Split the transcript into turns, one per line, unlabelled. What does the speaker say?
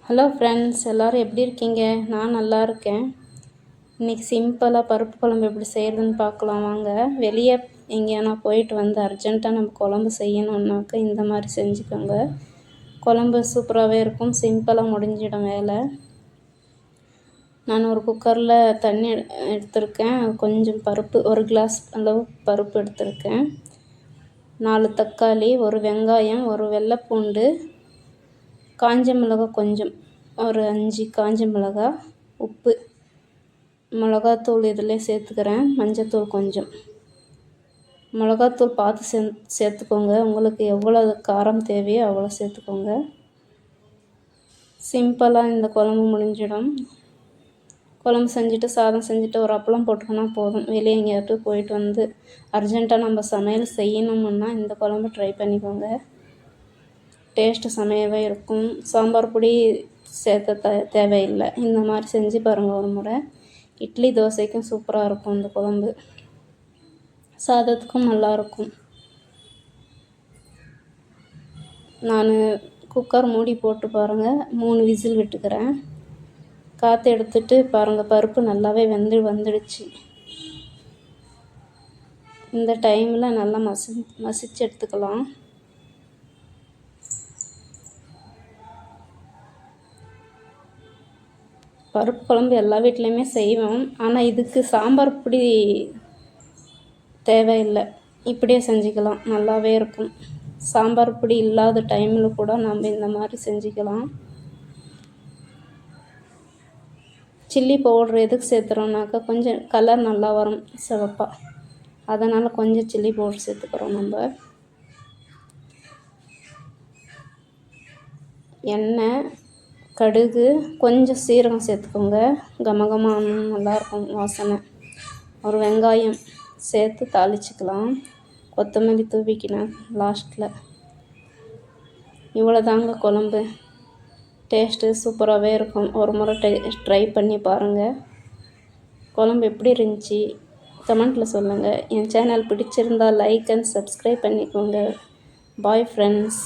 Hello friends, எல்லோரும் எப்படி இருக்கீங்க? நான் நல்லா இருக்கேன். இன்றைக்கி சிம்பிளாக பருப்பு குழம்பு எப்படி செய்கிறதுன்னு பார்க்கலாம் வாங்க. வெளியே எங்கேயானா போயிட்டு வந்து அர்ஜெண்ட்டாக நம்ம குழம்பு செய்யணுன்னாக்கா இந்த மாதிரி செஞ்சுக்கோங்க. குழம்பு சூப்பராகவே இருக்கும், சிம்பிளாக முடிஞ்சிடும் வேலை. நான் ஒரு குக்கரில் தண்ணி எடுத்திருக்கேன். கொஞ்சம் பருப்பு, ஒரு கிளாஸ் அளவு பருப்பு எடுத்திருக்கேன். 4 தக்காளி, ஒரு வெங்காயம், ஒரு வெள்ளைப்பூண்டு, காஞ்ச மிளகாய் கொஞ்சம், ஒரு 5 காஞ்ச மிளகாய், உப்பு, மிளகாத்தூள் இதில் சேர்த்துக்கிறேன், மஞ்சத்தூள் கொஞ்சம். மிளகாத்தூள் பார்த்து சேர்த்துக்கோங்க, உங்களுக்கு எவ்வளோ காரம் தேவையோ அவ்வளோ சேர்த்துக்கோங்க. சிம்பிளாக இந்த குழம்பு முடிஞ்சிடும். குழம்பு செஞ்சுட்டு சாதம் செஞ்சுட்டு ஒரு அப்பளம் போட்டுக்கினா போதும். வெளியே எங்கேயாட்டு போயிட்டு வந்து அர்ஜெண்ட்டாக நம்ம சமையல் செய்யணுமுன்னா இந்த குழம்பு ட்ரை பண்ணிக்கோங்க. டேஸ்ட்டு செமையாகவே இருக்கும். சாம்பார் பொடி சேர்த்த தேவையில்லை. இந்த மாதிரி செஞ்சு பாருங்கள் ஒரு முறை. இட்லி தோசைக்கும் சூப்பராக இருக்கும் இந்த குழம்பு, சாதத்துக்கும் நல்லாயிருக்கும். நான் குக்கர் மூடி போட்டு பாருங்கள், 3 விசில் விட்டுக்கிறேன். காற்று எடுத்துட்டு பாருங்கள், பருப்பு நல்லாவே வந்துடுச்சு. இந்த டைமில் நல்லா மசிச்சு எடுத்துக்கலாம். பருப்பு குழம்பு எல்லா வீட்லேயுமே செய்வோம், ஆனால் இதுக்கு சாம்பார் பொடி தேவையில்லை. இப்படியே செஞ்சுக்கலாம், நல்லாவே இருக்கும். சாம்பார் பொடி இல்லாத டைமில் கூட நம்ம இந்த மாதிரி செஞ்சுக்கலாம். சில்லி பவுட்ரு எதுக்கு சேர்த்துறோம்னாக்கா கொஞ்சம் கலர் நல்லா வரும் சிவப்பாக, அதனால் கொஞ்சம் சில்லி பவுட்ரு சேர்த்துக்கிறோம். நம்ம எண்ணெய், கடுகு, கொஞ்சம் சீரகம் சேர்த்துக்கோங்க, கமகமான நல்லாயிருக்கும் வாசனை. ஒரு வெங்காயம் சேர்த்து தாளிச்சிக்கலாம், கொத்தமல்லி தூவிக்கினேன் லாஸ்ட்டில். இவ்வளோ தாங்க குழம்பு. டேஸ்ட்டு சூப்பராகவே இருக்கும். ஒரு முறை ட்ரை பண்ணி பாருங்கள். குழம்பு எப்படி இருந்துச்சு கமெண்ட்டில் சொல்லுங்கள். என் சேனல் பிடிச்சிருந்தால் லைக் அண்ட் சப்ஸ்கிரைப் பண்ணிக்கோங்க. Bye friends.